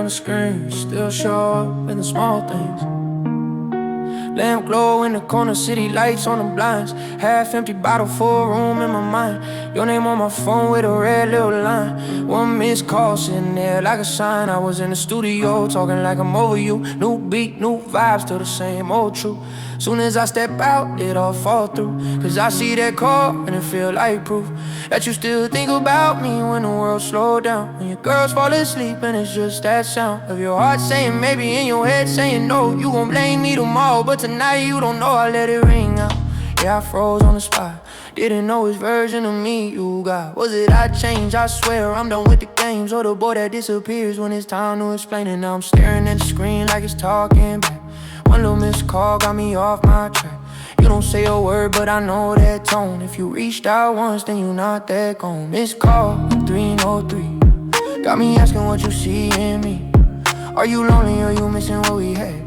on the screen, still show up in the small things. Lamp glow in the corner, city lights on the blinds. Half empty bottle, full room in my mind. Your name on my phone with a red little line. One missed call sitting there like a sign. I was in the studio talking like I'm over you. New beat, new vibes, still the same old truth. Soon as I step out, it all fall through. Cause I see that call and it feel like proof that you still think about me when the world slow down. When your girls fall asleep and it's just that sound of your heart saying maybe, in your head saying no. You gon' blame me tomorrow, but tonight you don't know. I let it ring out. Yeah, I froze on the spot. Didn't know which version of me you got. Was it I changed? I swear I'm done with the games. Or the boy that disappears when it's time to explain it. Now I'm staring at the screen like it's talking back. One little missed call got me off my track. You don't say a word, but I know that tone. If you reached out once, then you not that gone. Missed call 303 got me asking what you see in me. Are you lonely or you missing what we had?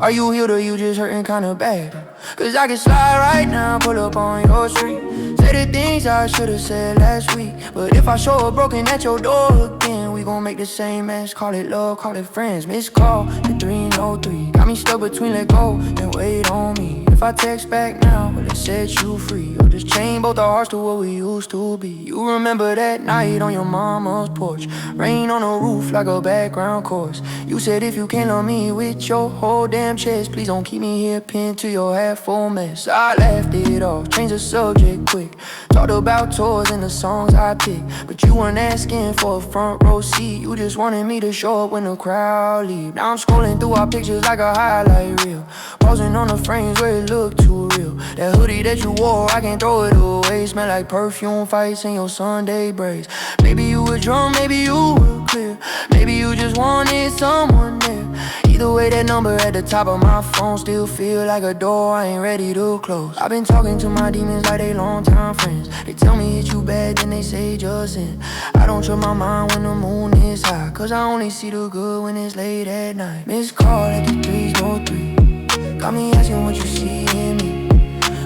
Are you healed or you just hurting kinda bad? Cause I can slide right now, pull up on your street. Say the things I should've said last week. But if I show up broken at your door again, we gon' make the same mess. Call it love, call it friends. Missed call at 303 got me stuck between let go and wait on me. If I text back now, will it set you free? Or just chain both our hearts to what we used to be? You remember that night on your mama's porch, rain on the roof like a background chorus. You said if you can't love me with your whole damn chest, please don't keep me here pinned to your half-full mess. I laughed it off, changed the subject quick. Talked about tours and the songs I picked, but you weren't asking for a front row seat. You just wanted me to show up when the crowd leave. Now I'm scrolling through our pictures like a highlight reel, pausing on the frames where it looked too real. That hoodie that you wore, I can't throw it away. Smell like perfume fights in your Sunday braids. Maybe you were drunk, maybe you were clear. Maybe you just wanted someone there. Either way, that number at the top of my phone still feel like a door I ain't ready to close. I've been talking to my demons like they long-time friends. They tell me hit you bad, then they say just in. I don't trust my mind when the moon is high, cause I only see the good when it's late at night. Missed call at the 303 got me asking what you see in me.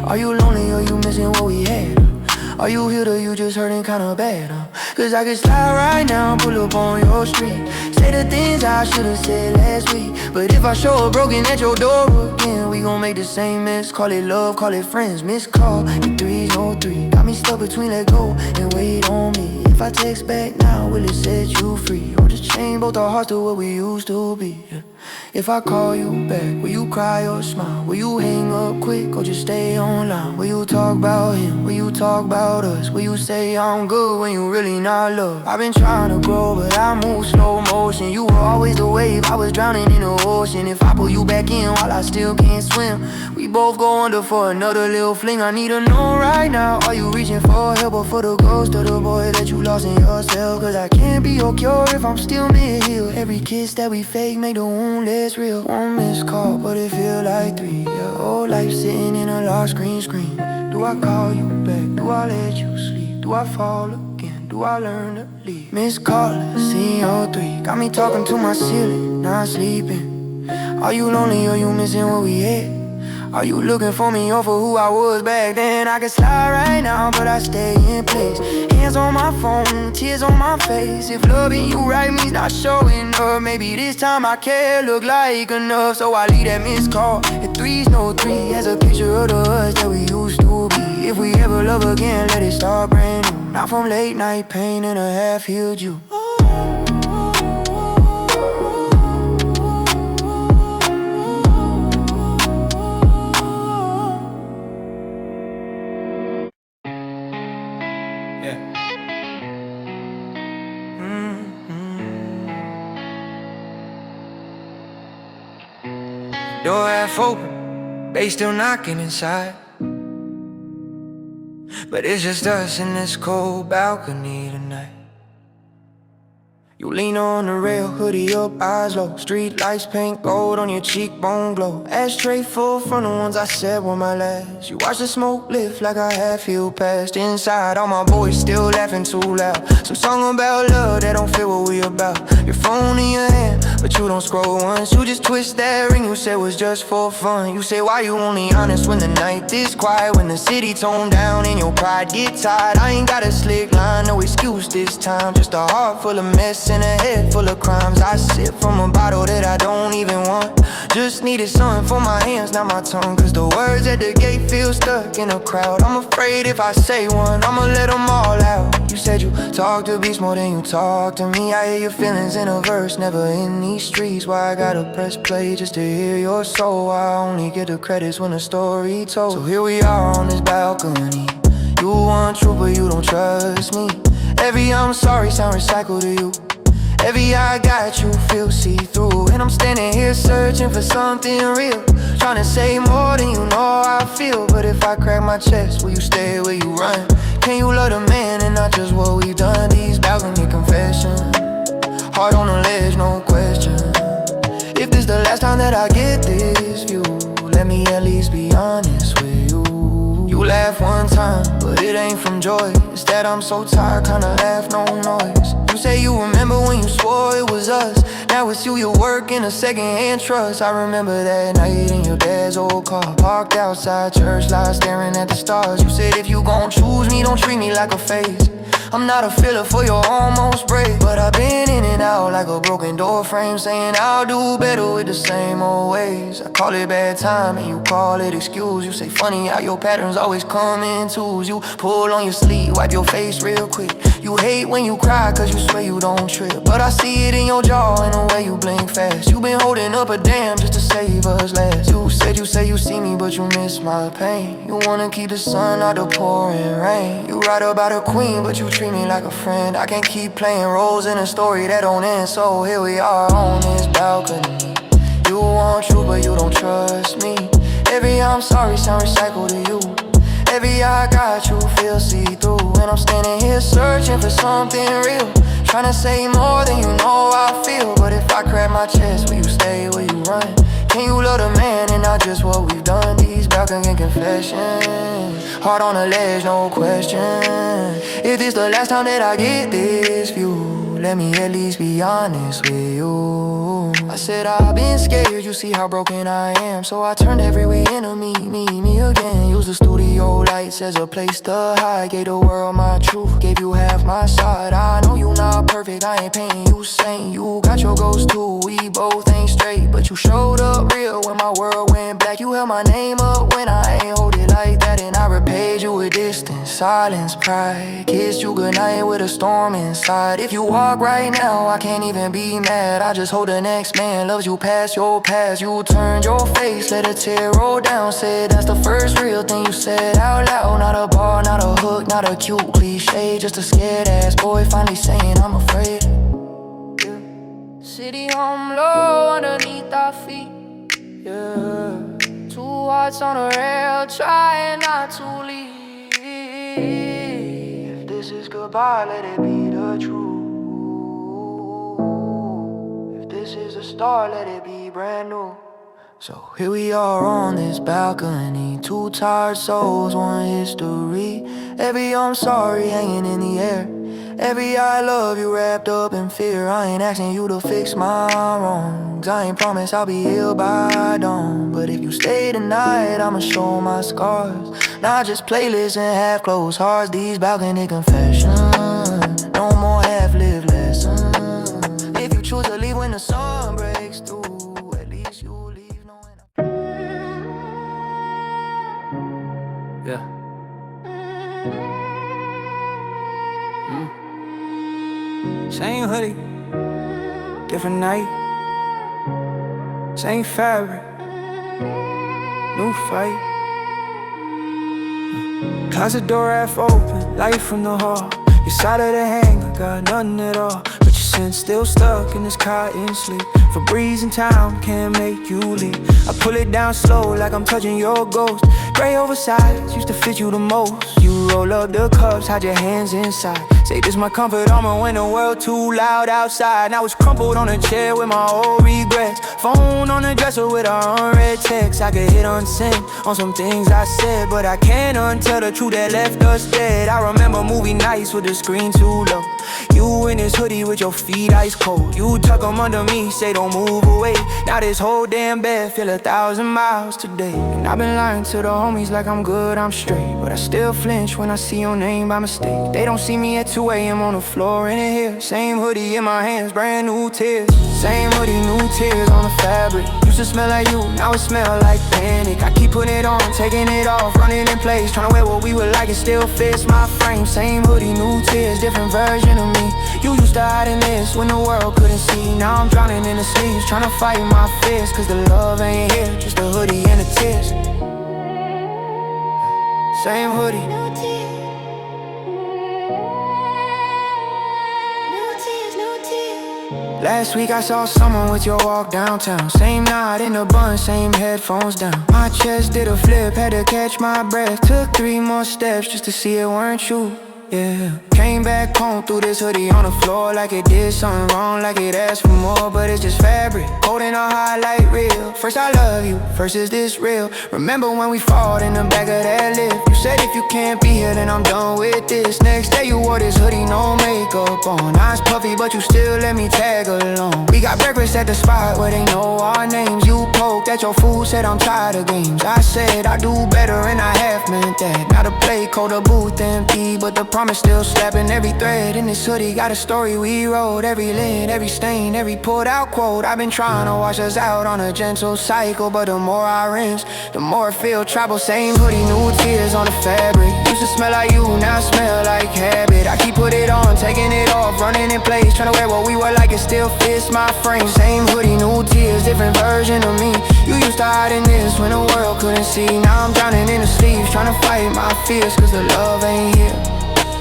Are you lonely or you missing what we had? Are you healed or you just hurting kinda bad? Cause I can slide right now, pull up on your street. Say the things I should've said last week. But if I show up broken at your door again, we gon' make the same mess. Call it love, call it friends. Missed call at 303 got me stuck between let go and wait on me. If I text back now, will it set you free? Or just chain both our hearts to what we used to be? If I call you back, will you cry or smile? Will you hang up quick or just stay online? Will you talk about him? Will you talk about us? Will you say I'm good when you really not loved? I've been trying to grow, but I move slow motion. You were always the wave, I was drowning in the ocean. If I pull you back in while I still can't swim, we both go under for another little fling. I need to know right now, are you reaching for help or for the ghost of the boy that you lost in yourself? Cause I can't be your cure if I'm still mid-healed. Every kiss that we fake make the wound less real. One missed call, but it feel like three. Your whole life sitting in a lost screen. Do I call you back? Do I let you sleep? Do I fall again? Do I learn to leave? Missed call at CO3 got me talking to my ceiling, not sleeping. Are you lonely or you missing what we had? Are you looking for me or for who I was back then? I can slide right now, but I stay in place. Hands on my phone, tears on my face. If loving you right means not showing up, maybe this time I care look like enough. So I leave that missed call at 303 as a picture of the us that we used to be. If we ever love again, let it start brand new. Not from late night pain and a half-healed you. Door half open, they still knocking inside. But it's just us in this cold balcony tonight. You lean on the rail, hoodie up, eyes low. Street lights paint gold on your cheekbone glow. Ashtray full from the ones I said were my last. You watch the smoke lift like I had feel past. Inside, all my boys still laughing too loud. Some song about love that don't fit what we about. Your phone in your hand, but you don't scroll once. You just twist that ring you said was just for fun. You say why you only honest when the night is quiet, when the city toned down and your pride get tired. I ain't got a slick line, no excuse this time. Just a heart full of mess and a head full of crimes. I sip from a bottle that I don't even want. Just needed something for my hands, not my tongue. Cause the words at the gate feel stuck in a crowd. I'm afraid if I say one, I'ma let them all out. You said you talk to beats more than you talk to me. I hear your feelings in a verse, never in these streets. Why I gotta press play just to hear your soul? I only get the credits when the story told. So here we are on this balcony. You want truth but you don't trust me. Every I'm sorry sound recycled to you. Every I got you feel see-through. And I'm standing here searching for something real, trying to say more than you know I feel. But if I crack my chest, will you stay or will you run? Can you love the man and not just what we've done? These balcony confessions, heart on the ledge, no question. If this the last time that I get this view, let me at least be honest with you. You laugh one time, but it ain't from joy. Instead I'm so tired, kinda laugh, no noise. You say you remember when you swore it was us. Now it's you, you work in a second-hand trust. I remember that night in your dad's old car, parked outside church lot, staring at the stars. You said if you gon' choose me, don't treat me like a phase. I'm not a filler for your almost break, but I've been in and out like a broken door frame, saying I'll do better with the same old ways. I call it bad time and you call it excuse. You say funny how your patterns always come in twos. You pull on your sleeve, wipe your face real quick. You hate when you cry cause you swear you don't trip, but I see it in your jaw and the way you blink fast. You been holding up a dam just to save us last. You say you see me but you miss my pain. You wanna keep the sun out the pouring rain. You write about a queen but you treat me like a friend. I can't keep playing roles in a story that don't end. So here we are on this balcony. You want truth but you don't trust me. Every I'm sorry sound recycled to you. Every I got you feel see-through. And I'm standing here searching for something real, trying to say more than you know I feel. But if I crack my chest, will you stay, will you run? Can you love the man and not just what we've done? These balcony confessions, heart on the ledge, no question. If this the last time that I get this view, let me at least be honest with you. I said I've been scared, you see how broken I am. So I turned every way into me again. Use the studio lights as a place to hide. Gave the world my truth, gave you half my side. I know you not perfect, I ain't paying you sane. You got your ghost too, we both ain't straight. But you showed up real when my world went black. You held my name up when I ain't hold it like that. And I repaid you with distance, silence, pride. Kissed you goodnight with a storm inside. If you walk right now, I can't even be mad. I just hope the next man loves you past your past. You turned your face, let a tear roll down. Said that's the first real thing you said out loud. Not a bar, not a hook, not a cute cliche. Just a scared ass boy finally saying I'm afraid. City home low underneath our feet. Yeah, two hearts on a rail, trying not to leave. If this is goodbye, let it be the truth. If this is a start, let it be brand new. So here we are on this balcony, two tired souls, one history. Every I'm sorry hanging in the air. Every I love you wrapped up in fear. I ain't asking you to fix my wrongs. I ain't promise I'll be healed by dawn. But if you stay tonight, I'ma show my scars. Not just playlists and half-closed hearts. These balcony confessions, no more half-lived lessons. If you choose to leave when the sun breaks through, at least you leave knowing yeah. Same hoodie, different night. Same fabric, new fight. Closet door half open, light from the hall. Your side of the hanger got nothing at all, but your scent still stuck in this cotton sleep. For breeze in town can't make you leave. I pull it down slow like I'm touching your ghost. Gray oversized used to fit you the most. You roll up the cups, hide your hands inside. Say this my comfort armor when the world too loud outside. Now it's crumpled on a chair with my old regrets. Phone on the dresser with our unread text. I could hit unsend on some things I said, but I can't untell the truth that left us dead. I remember movie nights with the screen too low. You in this hoodie with your feet ice cold. You tuck them under me, say don't don't move away. Now this whole damn bed feel 1,000 miles today. And I've been lying to the homies like I'm good, I'm straight, but I still flinch when I see your name by mistake. They don't see me at 2 a.m. on the floor in a hill. Same hoodie in my hands, brand new tears. Same hoodie, new tears on the fabric. Used to smell like you, now it smell like panic. I keep putting it on, taking it off, running in place, trying to wear what we would like, it still fits my frame. Same hoodie, new tears, different version of me. You used to hide in this when the world couldn't see. Now I'm drowning in the sleeves, trying to fight my fears, cause the love ain't here, just the hoodie and the tears. Same hoodie. Last week I saw someone with your walk downtown. Same knot in the bun, same headphones down. My chest did a flip, had to catch my breath. Took 3 more steps just to see it weren't you. Yeah, came back home, threw this hoodie on the floor like it did something wrong, like it asked for more, but it's just fabric, holding a highlight reel. First I love you, first is this real? Remember when we fought in the back of that lift? You said if you can't be here then I'm done with this. Next day you wore this hoodie, no makeup on. Eyes puffy but you still let me tag along. We got breakfast at the spot where they know our names. You poked at your food, said I'm tired of games. I said I do better and I half meant that. Now the play cold, the booth empty, but the promise still slapping. Every thread in this hoodie got a story we wrote. Every lid, every stain, every pulled out quote. I've been trying to wash us out on a gentle cycle, but the more I rinse, the more it feel trouble. Same hoodie, new tears on the fabric. Used to smell like you, now I smell like habit. I keep put it on, taking it off, running in place, trying to wear what we were like, it still fits my frame. Same hoodie, new tears, different version of me. You used to hide in this when the world couldn't see. Now I'm drowning in the sleeves, trying to fight my fears, cause the love ain't here,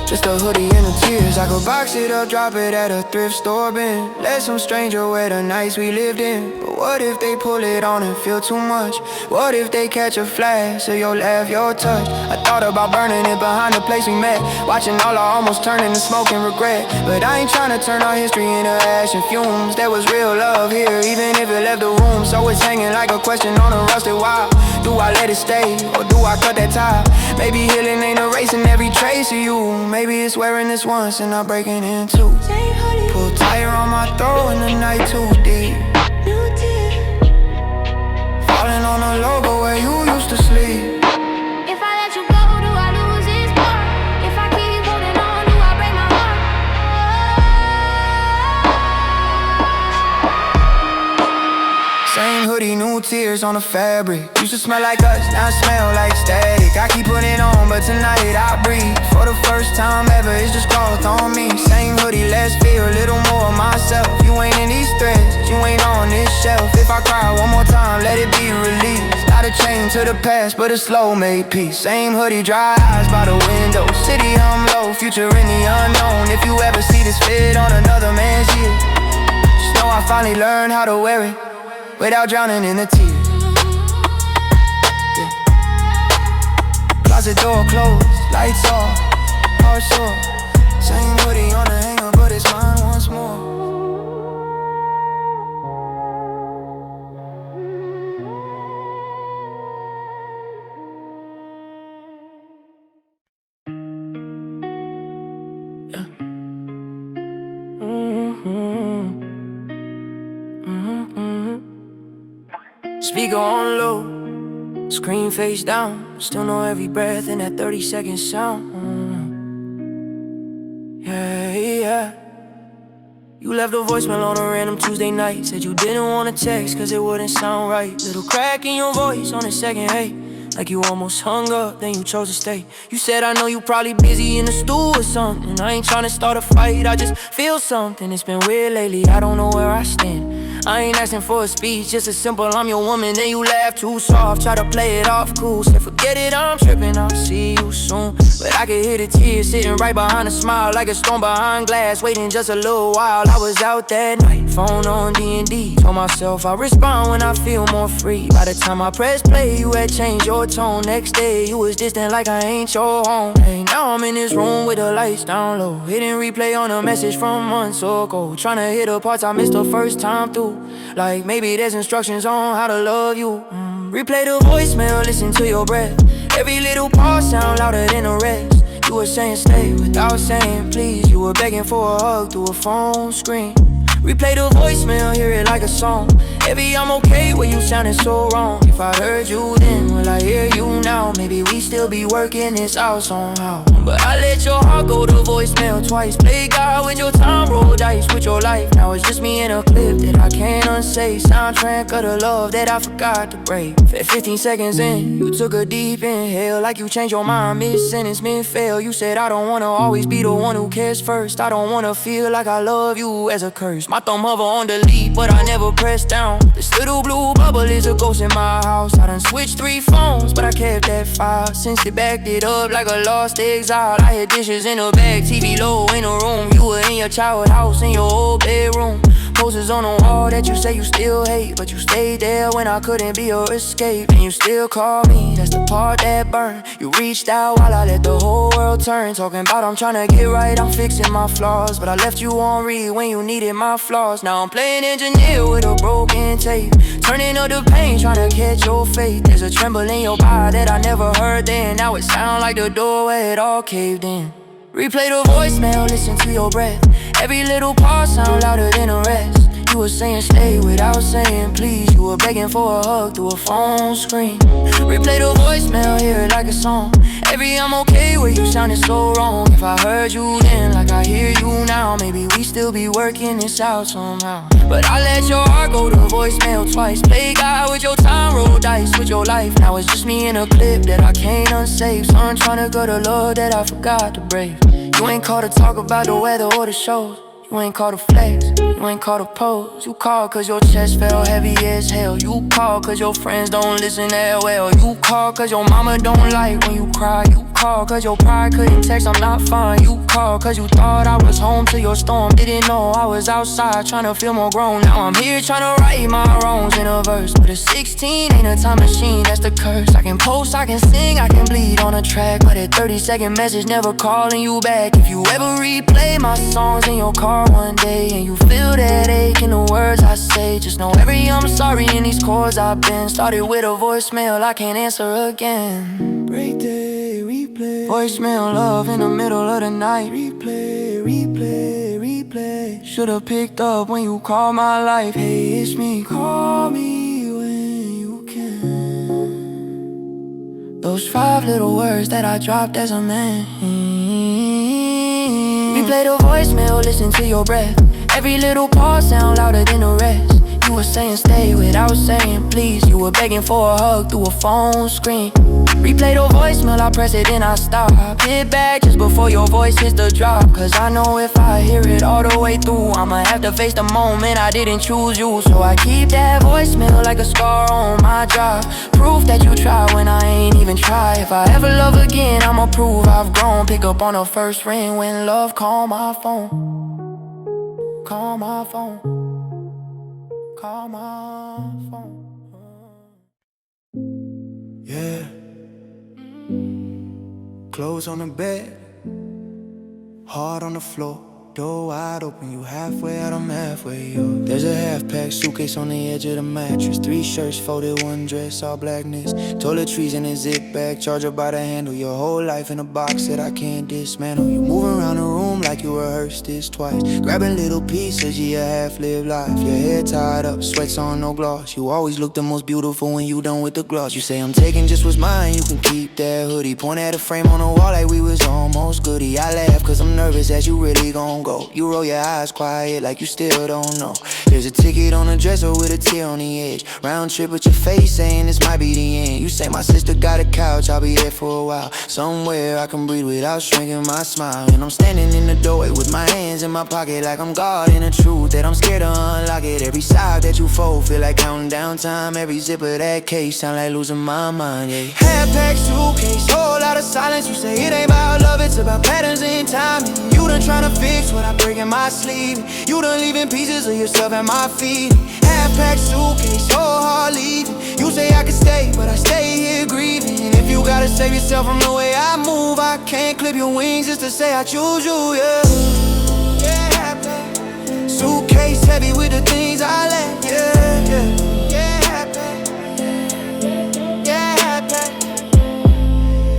just a hoodie and the tears. I could box it up, drop it at a thrift store bin. Let some stranger wear the nights we lived in. But what if they pull it on and feel too much? What if they catch a flash of your laugh, your touch? I thought about burning it behind the place we met, watching all our almost turn into smoke and regret. But I ain't trying to turn our history into ash and fumes. There was real love here, even if it left the room. So it's hanging like a question on a rusted wire. Do I let it stay, or do I cut that tie? Maybe healing ain't erasing every trace of you. Maybe it's wearing this once and not breaking in two. Pull tire on my throat in the night too deep. Falling on the low, but where you used to sleep. If I let you go, do I lose this part? If I keep holding on, do I break my heart? Same hoodie, new tears on the fabric. Used to smell like us, now I smell like static. I keep putting it on, but tonight I breathe. For the first time ever, it's just growth on me. Same hoodie, let's feel a little more of myself. You ain't in these threads, you ain't on this shelf. If I cry one more time, let it be released. Not a chain to the past, but a slow made peace. Same hoodie, dry eyes by the window. City hum low, future in the unknown. If you ever see this fit on another man's year, just know I finally learned how to wear it without drowning in the tears. Yeah. Closet door closed, lights off, heart sore. Same hoodie on the hanger, but it's mine once more. Yeah. Speaker on low, screen face down. Still know every breath in that 30-second sound. Yeah, yeah. You left a voicemail on a random Tuesday night. Said you didn't want to text cause it wouldn't sound right. Little crack in your voice on the second, hey, like you almost hung up, then you chose to stay. You said I know you probably busy in the stool or something. I ain't tryna start a fight, I just feel something. It's been weird lately, I don't know where I stand. I ain't asking for a speech, just a simple I'm your woman. Then you laugh too soft, try to play it off cool. Said forget it, I'm tripping, I'll see you soon. But I could hear the tears sitting right behind a smile, like a storm behind glass, waiting just a little while. I was out that night, phone on D&D. Told myself I'll respond when I feel more free. By the time I pressed play, you had changed your tone. Next day, you was distant like I ain't your home. Hey, now I'm in this room with the lights down low, hitting replay on a message from months ago. Tryna hit the parts I missed the first time through. Like maybe there's instructions on how to love you. Replay the voicemail, listen to your breath. Every little pause sound louder than the rest. You were saying stay without saying please. You were begging for a hug through a phone screen. Replay the voicemail, hear it like a song. Baby, I'm okay when you sounded so wrong. If I heard you then, will I hear you now? Maybe we still be working this out somehow. But I let your heart go to voicemail twice. Play God with your time, roll dice with your life. Now it's just me in a clip that I can't unsay. Soundtrack of the love that I forgot to break. 15 seconds in, you took a deep inhale, like you changed your mind mid-sentence, mid-fail. You said I don't wanna always be the one who cares first. I don't wanna feel like I love you as a curse. My thumb hover on delete, but I never press down. This little blue bubble is a ghost in my house. I done switched 3 phones, but I kept that file. Since it backed it up like a lost exile. I had dishes in a bag, TV low in a room. You were in your childhood house, in your old bedroom. Posters on the wall that you say you still hate, but you stayed there when I couldn't be your escape. And you still call me, that's the part that burned. You reached out while I let the whole world turn. Talking about I'm tryna get right, I'm fixing my flaws. But I left you on read when you needed my flaws. Now I'm playing engineer with a broken tape, turning up the pain, tryna catch your fate. There's a tremble in your body that I never heard then. Now it sound like the door where it all caved in. Replay the voicemail, listen to your breath. Every little pause sound louder than the rest. You were saying stay without saying please. You were begging for a hug through a phone screen. Replay the voicemail, hear it like a song. Every I'm okay where you sounded so wrong. If I heard you then like I hear you now, maybe we still be working this out somehow. But I let your heart go to voicemail twice. Play God with your time, roll dice with your life. Now it's just me in a clip that I can't unsave. Son tryna go to love that I forgot to brave. You ain't called to talk about the weather or the shows. You ain't called to flex, you ain't called to pose. You called cause your chest felt heavy as hell. You called cause your friends don't listen that well. You called cause your mama don't like when you cry. You called cause your pride couldn't text I'm not fine. You called cause you thought I was home to your storm. Didn't know I was outside trying to feel more grown. Now I'm here trying to right my wrongs in a verse. But a 16 ain't a time machine, that's the curse. I can post, I can sing, I can bleed on a track. But a 30-second message never calling you back. If you ever replay my songs in your car one day and you feel that ache in the words I say, just know every I'm sorry in these chords I've been. Started with a voicemail I can't answer again. Break day, replay. Voicemail love in the middle of the night. Replay, replay, replay. Should've picked up when you called my life. Hey, it's me, call me when you can. Those 5 little words that I dropped as a man. Replay the voicemail, listen to your breath. Every little pause sound louder than the rest. You were saying stay without saying please. You were begging for a hug through a phone screen. Replay the voicemail, I press it then I stop. Hit back just before your voice hits the drop. Cause I know if I hear it all the way through, I'ma have to face the moment I didn't choose you. So I keep that voicemail like a scar on my jaw. Proof that you tried when I ain't even try. If I ever love again, I'ma prove I've grown. Pick up on the first ring when love call my phone. Call my phone. Call my phone. Yeah. Clothes on the bed, heart on the floor, door wide open, you halfway out, I'm halfway up. There's a half-packed suitcase on the edge of the mattress. 3 shirts folded, 1 dress, all blackness. Toiletries in a zip bag, charger by the handle. Your whole life in a box that I can't dismantle. You move around the room like you rehearsed this twice, grabbing little pieces of your half-lived life. Your hair tied up, sweats on, no gloss. You always look the most beautiful when you done with the gloss. You say I'm taking just what's mine, you can keep that hoodie. Point at a frame on the wall like we was almost goody. I laugh cause I'm nervous that you really gon' go. You roll your eyes quiet like you still don't know. There's a ticket on the dresser with a tear on the edge. Round trip with your face saying this might be the end. You say my sister got a couch, I'll be there for a while. Somewhere I can breathe without shrinking my smile. And I'm standing in the doorway with my hands in my pocket like I'm guarding the truth that I'm scared to unlock it. Every side that you fold feel like counting down time. Every zip of that case sound like losing my mind, yeah. Half-packed suitcase, whole lot of silence. You say it ain't about love, it's about patterns in time. You done tryna fix what I break in my sleeve. You done leaving pieces of yourself at my feet. Half-packed suitcase, whole heart leaving. You say I can stay, but I stay here grieving. If you gotta save yourself from the way I move, I can't clip your wings just to say I choose you, yeah. Yeah, half-packed suitcase heavy with the things I lack, yeah, yeah. Yeah, half-packed. Yeah, half-packed.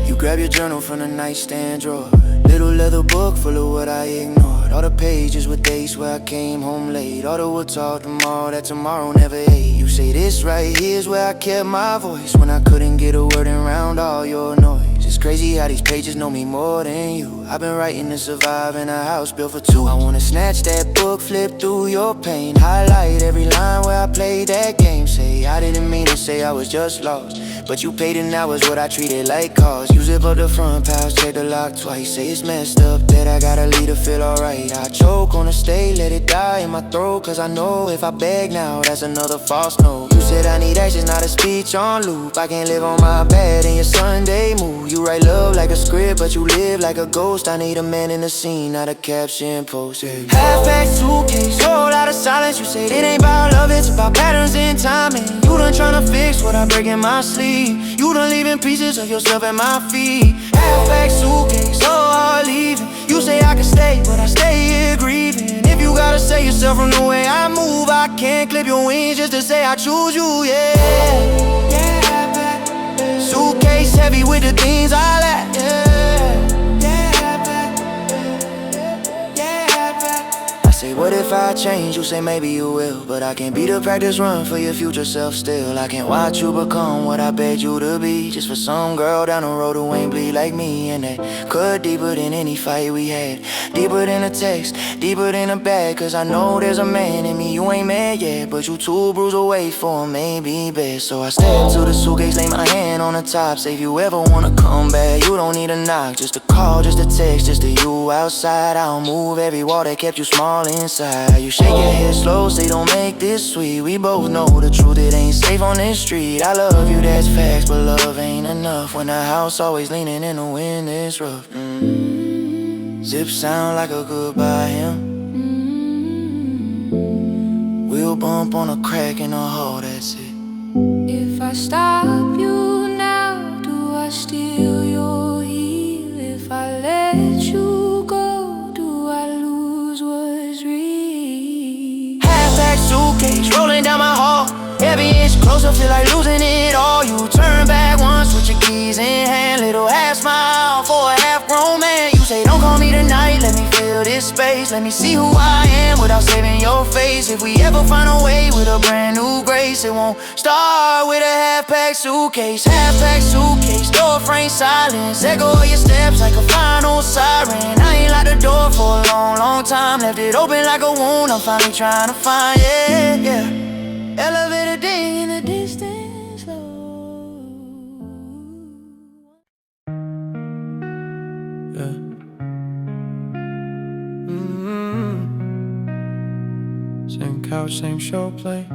You grab your journal from the nightstand drawer. Little leather book full of what I ignored. All the pages with dates where I came home late. All the we'll talk tomorrow that tomorrow never ate. You say this right here's where I kept my voice when I couldn't get a word in round all your noise. It's crazy how these pages know me more than you. I've been writing to survive in a house built for two. I wanna snatch that book, flip through your pain, highlight every line where I played that game. Say I didn't mean to say I was just lost, but you paid and that was what I treated like cause. You zip up the front pouch, check the lock twice. Say it's messed up that I gotta leave to feel alright. I choke on the stay, let it die in my throat, cause I know if I beg now, that's another false note. You said I need actions, not a speech on loop. I can't live on my bed in your Sunday mood. You write love like a script, but you live like a ghost. I need a man in the scene, not a caption post. Yeah. Half-packed suitcase, whole lot of silence. You say it ain't about love, it's about patterns and timing. You done tryna fix what I break in my sleeve. You done leaving pieces of yourself at my feet. Half-packed suitcase, so hard leaving. You say I can stay, but I stay here grieving. If you gotta save yourself from the way I move, I can't clip your wings just to say I choose you, yeah. Suitcase heavy with the things I lack, yeah. I say, what if I change? You say maybe you will, but I can't be the practice run for your future self still. I can't watch you become what I begged you to be, just for some girl down the road who ain't bleed like me. And that cut deeper than any fight we had, deeper than a text, deeper than a bag. Cause I know there's a man in me, you ain't mad yet, but you too bruised away for him, maybe best. So I step to the suitcase, lay my hand on the top. Say if you ever wanna come back, you don't need a knock, just a call, just a text, just a you outside. I'll move every wall that kept you small inside. You shake your head slow, say don't make this sweet. We both know the truth, it ain't safe on this street. I love you, that's facts, but love ain't enough when the house always leaning in the wind is rough. Zip sound like a goodbye hymn. We'll bump on a crack in the hall, that's it. If I stop you now, do I steal your heel? If I let you go, do I lose what's real? Half-packed suitcase, rolling down my hall. Every inch closer, feel like losing it all. You turn back once with your keys in hand. Little half smile for a half-grown man. You say don't call me tonight, let me fill this space. Let me see who I am without saving your face. If we ever find a way with a brand new grace, it won't start with a half-packed suitcase. Half-packed suitcase, door frame silence. Echo of your steps like a final siren. I ain't locked the door for a long, long time. Left it open like a wound, I'm finally trying to find, yeah, yeah. Elevator ding in the distance, low. Yeah. Same couch, same show play,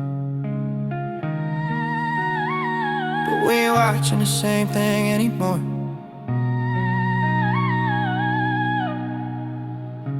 but we ain't watching the same thing anymore.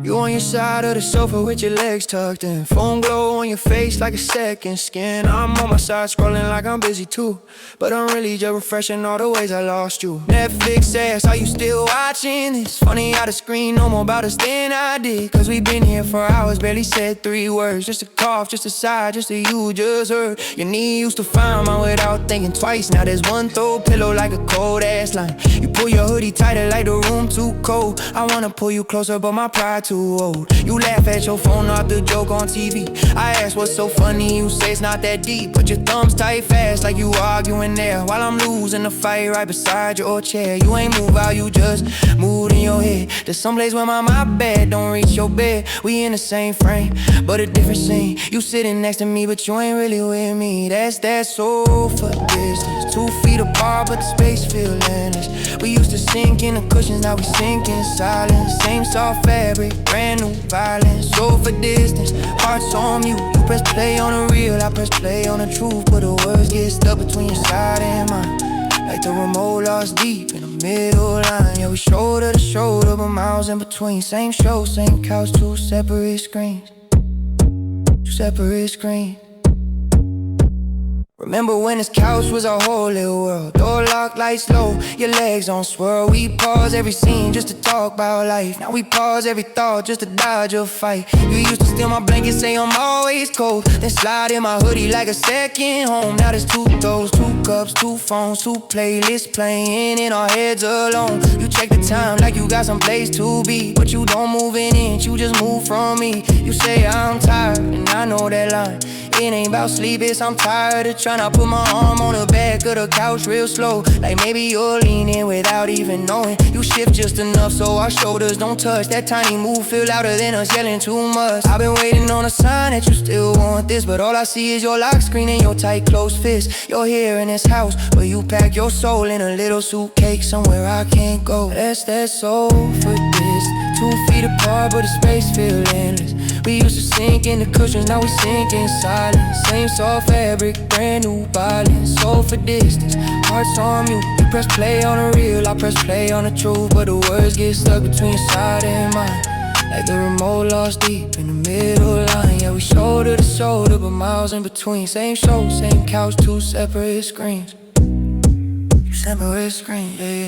You on your side of the sofa with your legs tucked in, phone glow on your face like a second skin. I'm on my side scrolling like I'm busy too, but I'm really just refreshing all the ways I lost you. Netflix asks, are you still watching this? Funny how the screen know more about us than I did, cause we been here for hours, barely said 3 words. Just a cough, just a sigh, just a you just heard. Your knee used to find mine without thinking twice. Now there's one throw pillow like a cold ass line. You pull your hoodie tighter like the room too cold. I wanna pull you closer but my pride too old. You laugh at your phone off the joke on TV. I ask what's so funny, you say it's not that deep. Put your thumbs tight fast like you arguing there, while I'm losing the fight right beside your chair. You ain't move out, you just moved in your head. There's some place where my bed don't reach your bed. We in the same frame, but a different scene. You sitting next to me, but you ain't really with me. That's that sofa distance, 2 feet apart, but the space feel endless. We used to sink in the cushions, now we sink in silence. Same soft fabric, brand new violence. Sofa distance, hearts on mute. You press play on the real, I press play on the truth, but the words get stuck between your side and mine, like the remote lost deep in the middle line. Yeah, we shoulder to shoulder, but miles in between. Same show, same couch, 2 separate screens. 2 separate screens. Remember when this couch was a whole little world. Door locked, lights low, your legs on swirl. We pause every scene just to talk about life. Now we pause every thought just to dodge a fight. You used to steal my blanket, say I'm always cold, then slide in my hoodie like a second home. Now there's two throws, two cups, two phones, two playlists playing in our heads alone. You check the time like you got some place to be, but you don't move an inch, you just move from me. You say I'm tired, and I know that line. It ain't about sleep, it's I'm tired of trying to put my arm on the back of the couch real slow. Like maybe you're leaning without even knowing. You shift just enough so our shoulders don't touch. That tiny move feel louder than us yelling too much. I've been waiting on a sign that you still want this, but all I see is your lock screen and your tight closed fist. You're here in this house, but you pack your soul in a little suitcase somewhere I can't go. That's that soul for this. 2 feet apart, but the space feel endless. We used to sink in the cushions, now we sink in silence. Same soft fabric, brand new violence. Soul for distance, hearts on mute. You press play on the real, I press play on the truth, but the words get stuck between your side and mine. Like the remote lost deep in the middle line. Yeah, we shoulder to shoulder, but miles in between. Same show, same couch, 2 separate screens. Separate screens, yeah.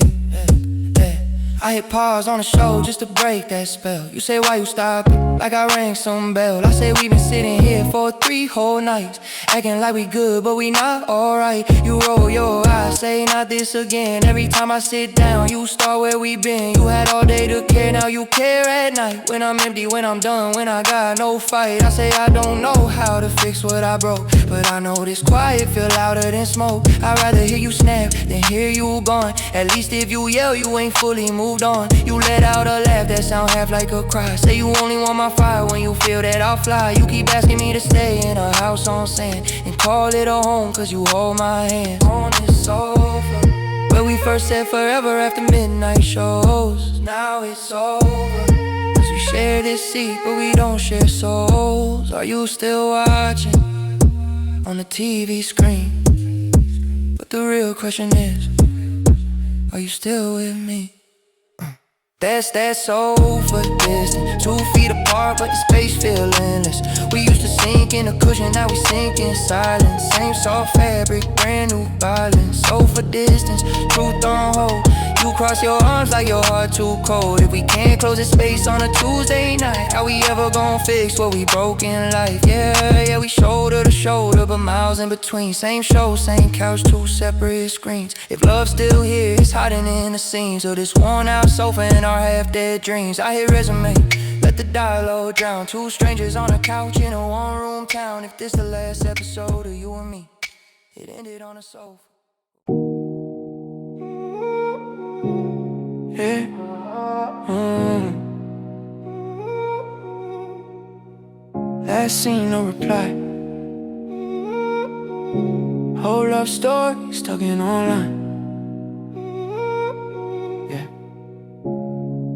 I hit pause on the show just to break that spell. You say why you stop it, like I rang some bell. I say we've been sitting here for 3 whole nights, acting like we good but we not alright. You roll your eyes, say not this again. Every time I sit down, you start where we been. You had all day to care, now you care at night. When I'm empty, when I'm done, when I got no fight. I say I don't know how to fix what I broke, but I know this quiet feel louder than smoke. I'd rather hear you snap than hear you gone. At least if you yell, you ain't fully moved on. You let out a laugh that sound half like a cry. Say you only want my fire when you feel that I'll fly. You keep asking me to stay in a house on sand and call it a home, cause you hold my hand on this sofa where we first said forever after midnight shows. Now it's over, cause we share this seat but we don't share souls. Are you still watching on the TV screen? But the real question is, are you still with me? That's that soul for distance. 2 feet apart, but the space feel endless. We used to sink in the cushion, now we sink in silence. Same soft fabric, brand new violence. Soul for distance, truth on hold. You cross your arms like your heart too cold. If we can't close this space on a Tuesday night, how we ever gon' fix what we broke in life? Yeah, we shoulder to shoulder, but miles in between. Same show, same couch, 2 separate screens. If love's still here, it's hiding in the seams of this worn out sofa and our half-dead dreams. I hit resume, let the dialogue drown. 2 strangers on a couch in a 1-room town. If this the last episode of you and me, it ended on a sofa. Yeah. Last scene, no reply. Whole love story stuck in online.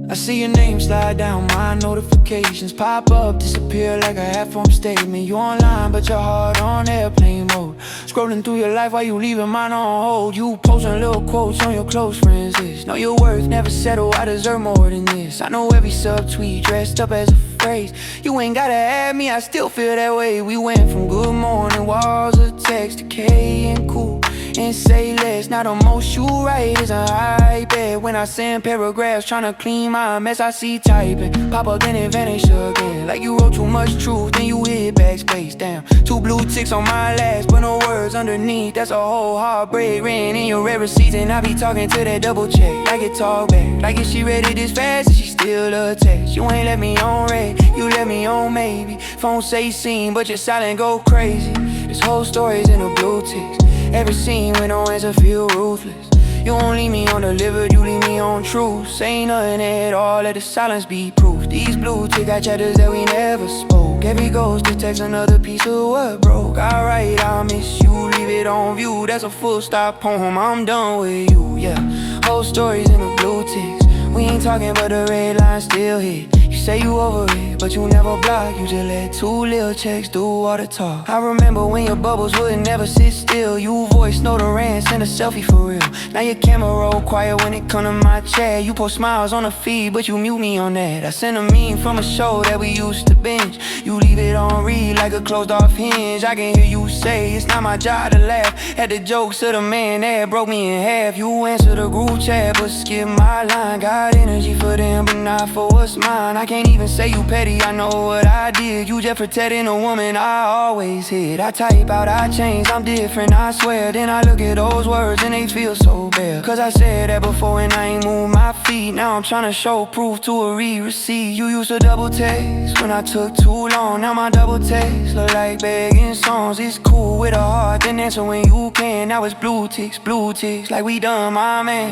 I see your name slide down, my notifications pop up, disappear like a half-form statement. You online, but your heart on airplane mode. Scrolling through your life while you leaving mine on hold. You posting little quotes on your close friends list. Know your worth, never settle, I deserve more than this. I know every subtweet dressed up as a phrase. You ain't gotta add me, I still feel that way. We went from good morning walls of text to K and cool and say less. Now the most you write is a iPad. When I send paragraphs tryna clean my mess, I see typing pop up then it vanish again. Like you wrote too much truth, then you hit backspace. Damn, 2 blue ticks on my last, but no words underneath. That's a whole heartbreak written in your red receipts. And I be talking to that double check, like it talk back. Like if she read it this fast and she still attached. You ain't let me on red, you let me on maybe. Phone say seen, but your silent go crazy. This whole story's in the blue ticks. Every scene with no answer feel ruthless. You don't leave me undelivered, you leave me on truth. Say nothing at all, let the silence be proof. These blue tick got chapters that we never spoke. Every ghost to text another piece of what broke. I write, I miss you, leave it on view. That's a full stop poem, I'm done with you, yeah. Whole stories in the blue ticks. We ain't talking but the red line still hit. You say you over it, but you never block. You just let two little checks do all the talk. I remember when your bubbles wouldn't never sit still. You voice note the rant, send a selfie for real. Now your camera roll quiet when it come to my chat. You post smiles on the feed, but you mute me on that. I sent a meme from a show that we used to binge. You leave it on read like a closed off hinge. I can hear you say it's not my job to laugh at the jokes of the man that broke me in half. You answer the group chat but skip my line. Got energy for them but not for what's mine. I can't even say you petty, I know what I did. You just protecting a woman I always hid. I type out, I change, I'm different, I swear. Then I look at those words and they feel so bare. Cause I said that before and I ain't moved my feet. Now I'm trying to show proof to a receipt. You used to double text when I took too long. Now my double text look like begging songs. It's cool with a heart, then answer when you can. Now it's blue ticks, like we done, my man.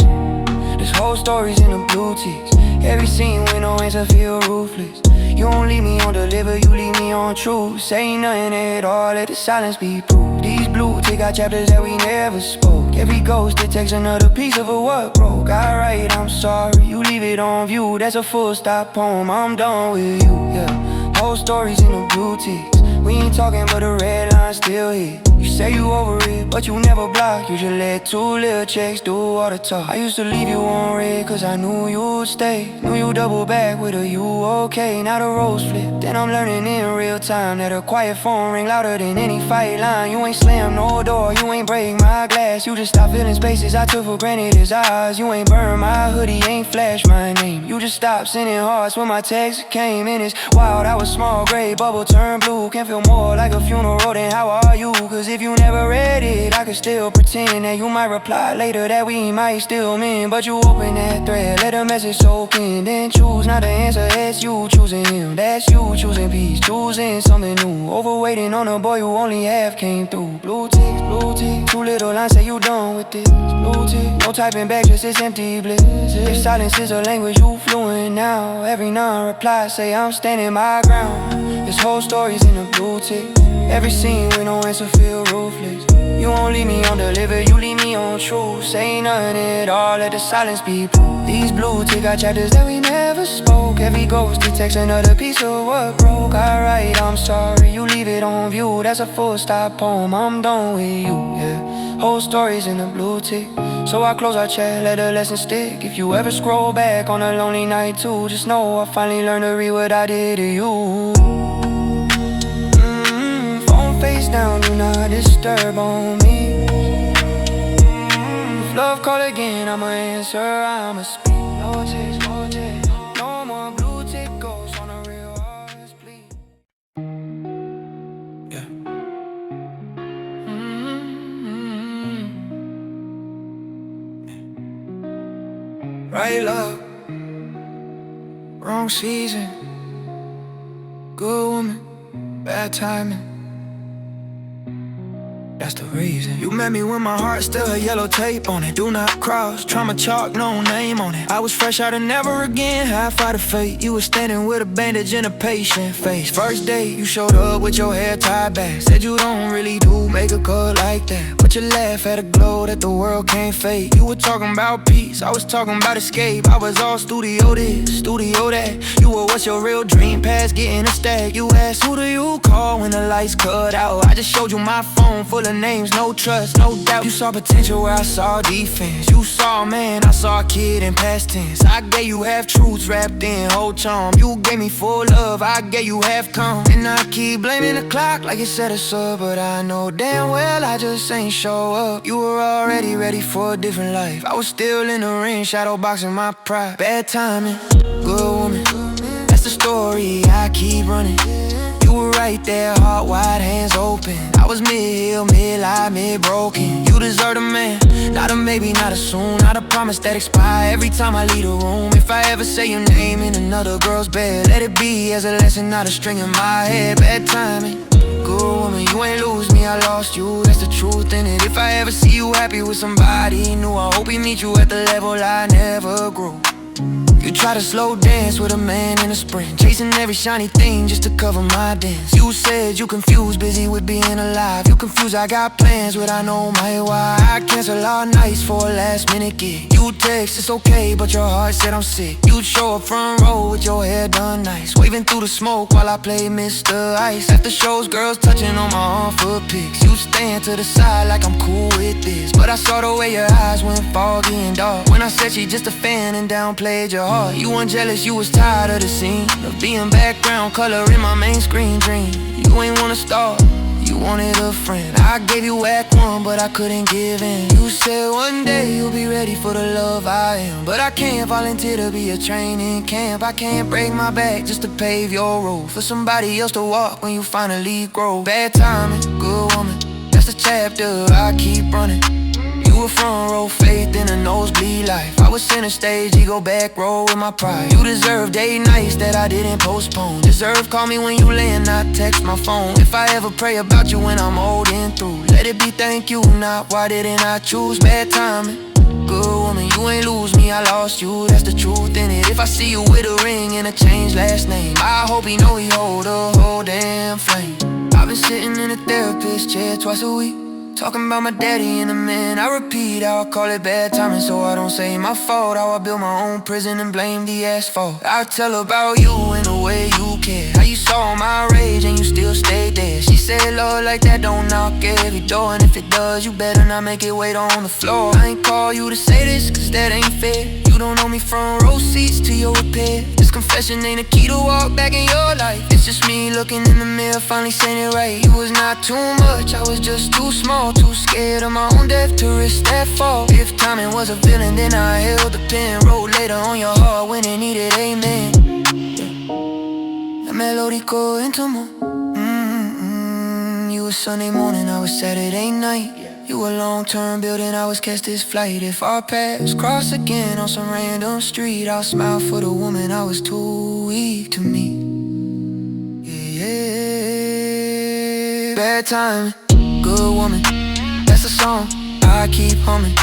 This whole story's in the blue ticks. Every scene with no answer feel ruthless. You don't leave me on deliver, you leave me on truth. Say nothing at all, let the silence be proof. These blue tick got chapters that we never spoke. Every ghost that takes another piece of a what broke. I write, I'm sorry, you leave it on view. That's a full stop poem, I'm done with you, yeah. Whole story's in the blue ticks. We ain't talking but the red line still hit. You say you over it, but you never block. You just let two little checks do all the talk. I used to leave you on red cause I knew you'd stay. Knew you double back with a you okay. Now the roles flip, then I'm learning in real time that a quiet phone ring louder than any fight line. You ain't slam no door, you ain't break my glass. You just stop filling spaces I took for granted as ours. You ain't burn my hoodie, ain't flash my name. You just stopped sending hearts when my text came in. It's wild, I was small, gray, bubble turned blue. Can't feel more like a funeral than how are you. Cause if you never read it, I could still pretend that you might reply later that we might still mean. But you open that thread, let the message soak in. Then choose not to answer, that's you choosing him. That's you choosing peace, choosing something new. Overweighting on a boy who only half came through. Blue tick, two little lines say you done with this. Blue tick, no typing back, just this empty bliss. If silence is a language, you fluent now. Every non-reply say I'm standing my ground. This whole story's in the blue tick. Every scene with no answer feel ruthless. You won't leave me on deliver, you leave me on truth. Say nothing at all, let the silence be proof. These blue tick got chapters that we never spoke. Every ghost detects another piece of what broke. I write, I'm sorry, you leave it on view. That's a full stop poem, I'm done with you, yeah. Whole story's in the blue tick. So I close our chat, let the lesson stick. If you ever scroll back on a lonely night too, just know I finally learned to read what I did to you. Face down, do not disturb on me. If love call again, I'ma answer, I'ma speak. No text, no more blue tick ghosts on a real hearts, please. Yeah. Right love, wrong season. Good woman, bad timing. That's the reason. You met me when my heart still had yellow tape on it. Do not cross, trauma chalk, no name on it. I was fresh out of never again, half out of fate. You were standing with a bandage and a patient face. First date, you showed up with your hair tied back. Said you don't really do make a cut like that, but you laugh at a glow that the world can't fake. You were talking about peace, I was talking about escape. I was all studio this, studio that. You were what's your real dream, past getting a stack. You asked who do you call when the lights cut out. I just showed you my phone full of names, no trust, no doubt. You saw potential where I saw defense. You saw a man, I saw a kid in past tense. I gave you half truths wrapped in whole charm. You gave me full love, I gave you half calm. And I keep blaming the clock like it set us up, but I know damn well I just ain't show up. You were already ready for a different life. I was still in the ring, shadow boxing my pride. Bad timing, good woman, that's the story I keep running. You were right there, heart wide, hands open. I was mid-heel, mid-lie, mid-broken. You deserve a man, not a maybe, not a soon. Not a promise that expire every time I leave the room. If I ever say your name in another girl's bed, let it be as a lesson, not a string in my head. Bad timing, good woman, you ain't lose me, I lost you. That's the truth in it. If I ever see you happy with somebody new, I hope he meet you at the level I never grew. You You try to slow dance with a man in a sprint, chasing every shiny thing just to cover my dance. You said you confused, busy with being alive. You confused, I got plans, but I know my why. I cancel all nights for a last minute gig. You text, it's okay, but your heart said I'm sick. You'd show up front row with your hair done nice, waving through the smoke while I play Mr. Ice. After shows, girls touching on my arm for pics. You stand to the side like I'm cool with this, but I saw the way your eyes went foggy and dark when I said she just a fan and downplayed your heart. You weren't jealous, you was tired of the scene of being background color in my main screen dream. You ain't wanna start, you wanted a friend. I gave you act one, but I couldn't give in. You said one day you'll be ready for the love I am, but I can't volunteer to be a training camp. I can't break my back just to pave your road for somebody else to walk when you finally grow. Bad timing, good woman, that's the chapter I keep running. You were front row, faith in a nosebleed life. I was center stage, ego back row with my pride. You deserve date nights that I didn't postpone. Deserve call me when you laying, not text my phone. If I ever pray about you when I'm old and through, let it be thank you, not why didn't I choose. Bad timing, good woman, you ain't lose me, I lost you, that's the truth in it. If I see you with a ring and a changed last name, I hope he know he hold a whole damn flame. I've been sitting in a therapist chair twice a week, talking about my daddy and the man. I repeat how I call it bad timing, so I don't say my fault. How I built my own prison and blame the asphalt. I tell about you in the way you care, how you saw my rage and you still stayed there. She said love like that don't knock every door, and if it does, you better not make it wait on the floor. I ain't call you to say this, cause that ain't fair. You don't know me from row seats to your repair. This confession ain't a key to walk back in your life. It's just me looking in the mirror, finally saying it right. You was not too much, I was just too small, too scared of my own death to risk that fall. If timing was a villain, then I held the pen, wrote later on your heart when it needed amen. La melodico intimo. You was Sunday morning, I was Saturday night. You were long-term building, I was catch this flight. If our paths cross again on some random street, I'll smile for the woman I was too weak to meet. Yeah. Bad time, good woman, that's a song I keep humming.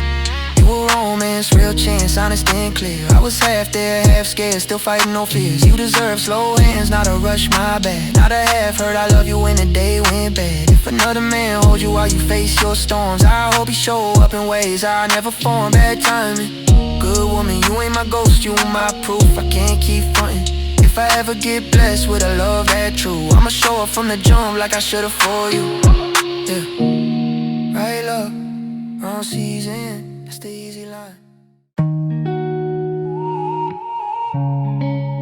You were romance, real chance, honest and clear. I was half there, half scared, still fighting no fears. You deserve slow hands, not a rush, my bad. Not a half heard I love you when the day went bad. If another man holds you while you face your storms, I hope he show up in ways I never formed. Bad timing, good woman, you ain't my ghost, you my proof. I can't keep fronting. If I ever get blessed with a love that true, I'ma show up from the jump like I should've for you. Yeah, right love, wrong season, that's the easy line.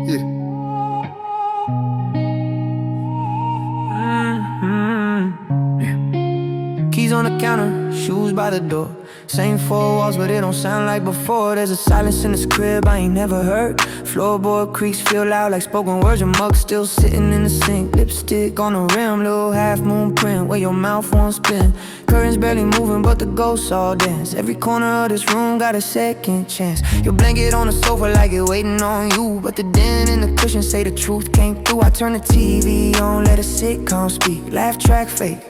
Yeah. Keys on the counter, shoes by the door. Same four walls, but it don't sound like before. There's a silence in this crib I ain't never heard. Floorboard creaks feel loud like spoken words. Your mug still sitting in the sink. Lipstick on the rim, little half moon print where your mouth won't spin. Curtains barely moving, but the ghosts all dance. Every corner of this room got a second chance. Your blanket on the sofa like it waiting on you, but the dent in the cushion say the truth came through. I turn the TV on, let a sitcom speak. Laugh track fake,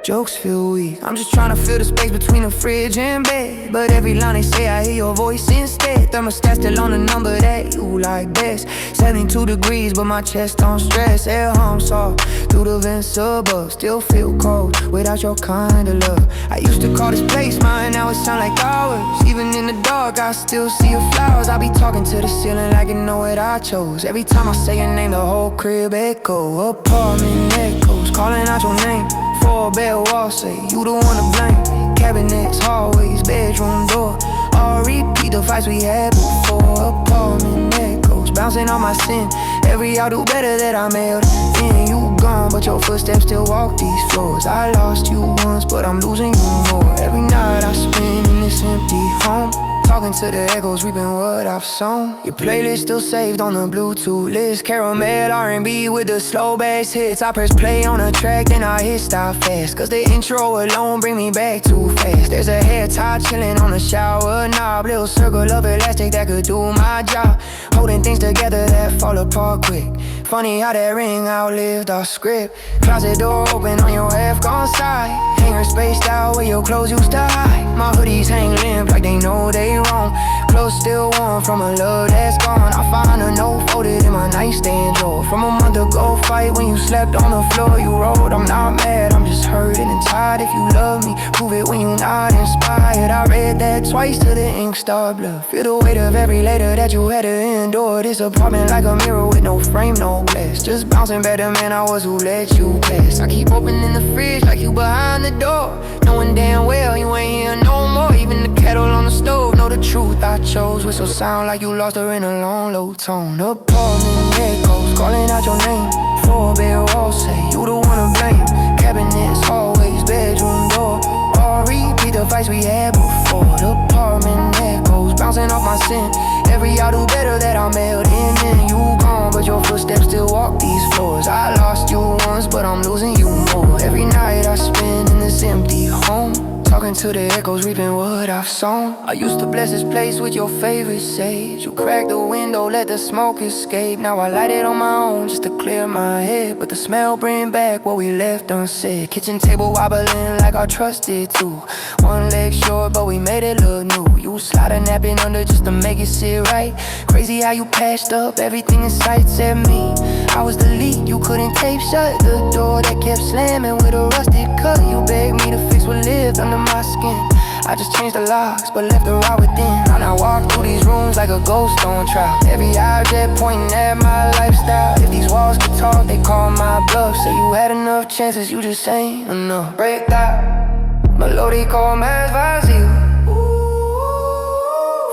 jokes feel weak. I'm just trying to fill the space between the fridge and bed, but every line they say I hear your voice instead. Thermostat still on the number that you like best. 72 degrees, but my chest don't stress. Air hum soft through the vents above. Still feel cold without your kind of love. I used to call this place mine, now it sound like ours. Even in the dark, I still see your flowers. I be talking to the ceiling like you know what I chose. Every time I say your name, the whole crib echo. Apartment echoes, calling out your name. Four-bed wall say you the one to blame. Cabinets, hallways, bedroom door, all repeat the fights we had before. Apartment echoes, bouncing on my sin. Every I do better that I mailed in. You gone, but your footsteps still walk these floors. I lost you once, but I'm losing you more. Every night I spend in this empty home, talking to the echoes, reaping what I've sown. Your playlist still saved on the Bluetooth list. Caramel R&B with the slow bass hits. I press play on a track, then I hit stop fast, cause the intro alone bring me back too fast. There's a hair tie chilling on the shower knob, little circle of elastic that could do my job, holding things together that fall apart quick. Funny how that ring outlived our script. Closet door open on your half-gone side, hanger spaced out where your clothes used to hide. My hoodies hang limp like they know they wrong. Clothes still warm from a love that's gone. I find a note folded in my nightstand drawer from a month ago fight when you slept on the floor you wrote. I'm not mad, I'm just hurting and tired. If you love me, prove it when you're not inspired. I read that twice till the ink start blood. Feel the weight of every letter that you had to endure. This apartment like a mirror with no frame, no glass. Just bouncing back the man I was who let you pass. I keep opening the fridge like you behind the door, knowing damn well you ain't here no more. Even the kettle on the stove know the truth I chose. Whistle sound like you lost her in a long low tone. Apartment echoes calling out your name. Floor bare walls say you the one to blame. Cabinets always bedroom door. All repeat the fights we had before. The apartment echoes bouncing off my sin. Every I do better that I'm held in. You gone but your footsteps still walk these floors. I lost you once but I'm losing you more. Every night I spend in this empty home, talking to the echoes, reaping what I've sown. I used to bless this place with your favorite sage. You cracked the window, let the smoke escape. Now I light it on my own just to clear my head, but the smell bring back what we left unsaid. Kitchen table wobbling like I trusted to. One leg short but we made it look new. You slide a napkin under just to make it sit right. Crazy how you patched up everything in sight. Said me, I was the leak, you couldn't tape shut the door that kept slamming with a rusted cut. You begged me to fix what lived under my skin. I just changed the locks but left the raw within. And I walk through these rooms like a ghost on trial. Every object pointing at my lifestyle. If these walls could talk, they call my bluff. Say you had enough chances, you just ain't enough. Break that melody called Mass Vazio.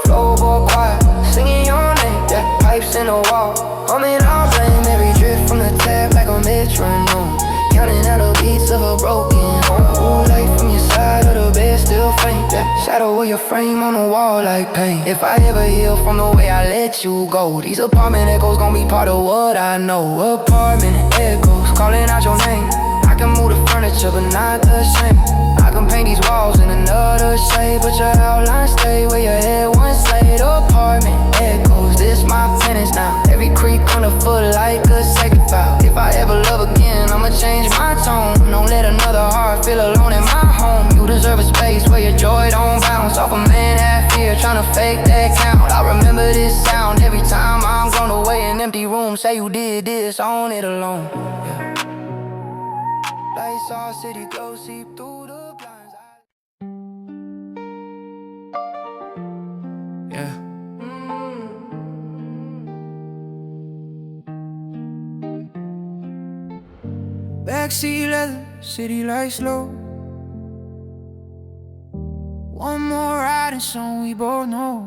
Floorboard quiet, singing your name. Yeah, pipes in the wall, humming I'll blame every drip from the tap like a metronome. Counting out the beats of a broken home. Light from your side of the bed still faint. That shadow of your frame on the wall like pain. If I ever heal from the way I let you go, these apartment echoes gon' be part of what I know. Apartment echoes calling out your name. I can move the furniture but not the shame. I can paint these walls in another shade, but your outline stay where your head once laid. Apartment echoes, this my penance now. Every creak underfoot like a sacred vow. If I ever love again, I'ma change my tone. Don't let another heart feel alone in my home. You deserve a space where your joy don't bounce off a man half here trying to fake that count. I remember this sound every time I'm blown away in empty rooms. Say you did this, own it alone. Yeah. Lights off, city glow, seep through the blinds. Yeah. Backseat leather, city lights low. One more ride and song we both know.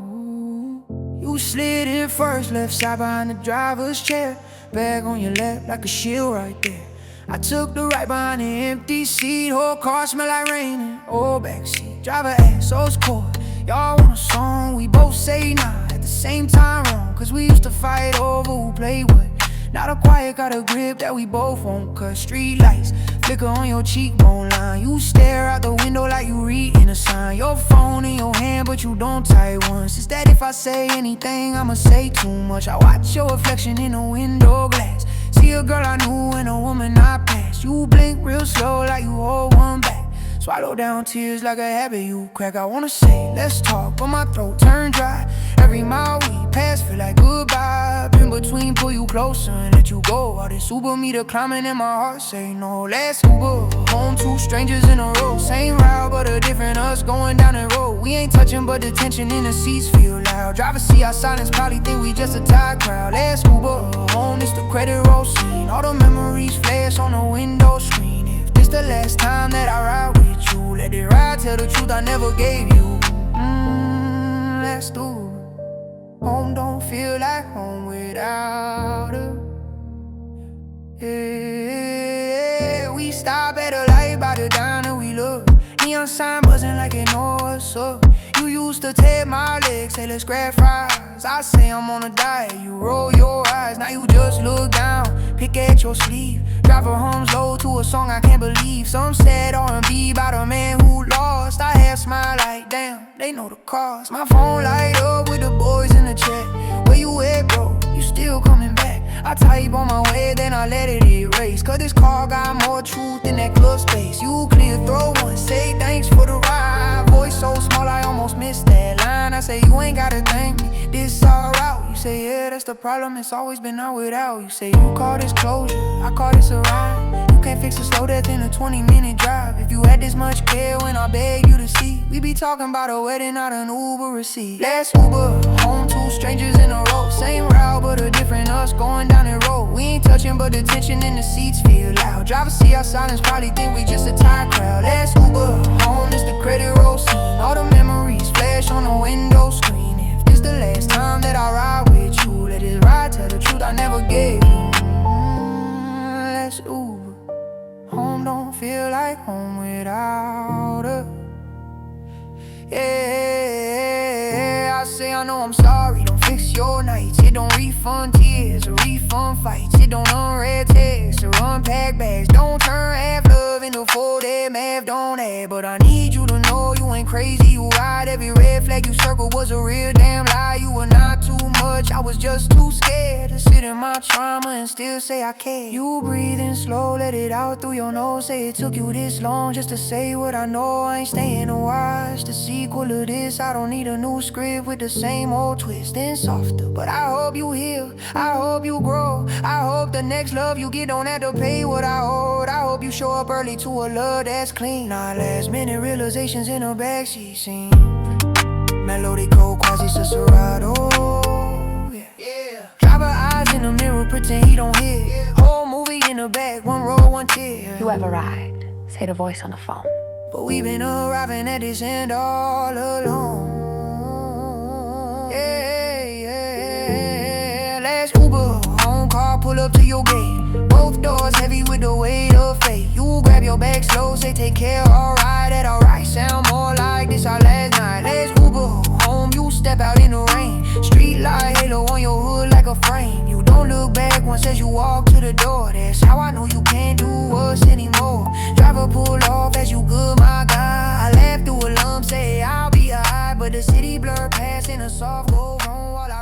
You slid in first, left side behind the driver's chair. Bag on your lap like a shield right there. I took the right behind the empty seat. Whole car smell like rain in old backseat. Driver ass, so cold. Y'all want a song, we both say nah. At the same time wrong, cause we used to fight over who played what. Not a quiet, got a grip that we both won't cut. Street lights flicker on your cheekbone line. You stare out the window like you reading a sign. Your phone in your hand but you don't type once. It's that if I say anything I'ma say too much. I watch your reflection in the window glass. See a girl I knew and a woman I passed. You blink real slow like you hold one back. Swallow down tears like a habit you crack. I wanna say let's talk but my throat turned dry. Every mile we pass feel like goodbye. In between pull you closer and let you go. All this Uber meter climbing in my heart say no. Let's Uber home, two strangers in a row. Same route but a different us going down the road. We ain't touching but the tension in the seats feel loud. Driver see our silence probably think we just a tired crowd. Let's Uber home, it's the credit roll scene. All the memories flash on the window screen. If this the last time that I ride with you, let it ride, tell the truth I never gave you. Let's do it. Home don't feel like home without her. Yeah, we stop at a light by the diner we look. Neon sign buzzing like it know what's up. You used to take my legs, say let's grab fries. I say I'm on a diet, you roll your eyes. Now you just look down, pick at your sleeve. Driver hums low to a song I can't believe. Some sad R&B about a man who lost. I half smile like damn, they know the cost. My phone light up with the boys in the chat. Where you at bro, you still coming back? I type on my way, then I let it erase. Cause this car got more truth than that club space. You clear, throw one, say thanks for the ride. Voice so small, I almost missed that line. I say, you ain't gotta thank me, this all out. You say, yeah, that's the problem, it's always been out without. You say, you call this closure, I call this a ride. You can't fix a slow death in a 20-minute drive. If you had this much care when I beg you to see, we be talking about a wedding, not an Uber receipt. Let's Uber home, two strangers in a row. Same route, but a different us going down the road. We ain't touching, but the tension in the seats feel loud. Drivers see our silence, probably think we just a tired crowd. Let's Uber home, it's the credit roll scene. All the memories flash on the window screen. If this the last time that I ride with you, let it ride, tell the truth I never gave you. Let's Uber home, don't feel like home without her. Yeah, I say I know I'm sorry, don't fix your nights. It don't refund tears or refund fights. It don't unread texts or unpack bags. Don't turn half love into full-dead math, don't add. But I need you to know you ain't crazy, you ride. Every red flag you circle was a real damn lie. You were not too much, I was just too scared to sit in my trauma and still say I care. You breathing slow, let it out through your nose. Say it took you this long just to say what I know. I ain't staying to watch the sequel of this. I don't need a new script with the same old twist and softer. But I hope you heal, I hope you grow. I hope the next love you get don't have to pay what I owed. I hope you show up early to a love that's clean. Not last minute realizations in a backseat scene. Melody cold, quasi Cicero. Yeah. Driver eyes in the mirror, pretend he don't hear. Whole movie in the back, one row, one tear. You have arrived, say the voice on the phone. But we've been arriving at this end all alone. Yeah, let's Uber home, car pull up to your gate. Both doors heavy with the weight of fate. You grab your bag slow, say take care, alright, that alright. Sound more like this our last night. Let's Uber home, you step out in the rain. Street light halo on your hood like a frame. You don't look back once as you walk to the door. That's how I know you can't do us anymore. Driver pull off as you good, my guy. I laugh through a lump, say I'll be alright. But the city blur past in a soft go wrong while I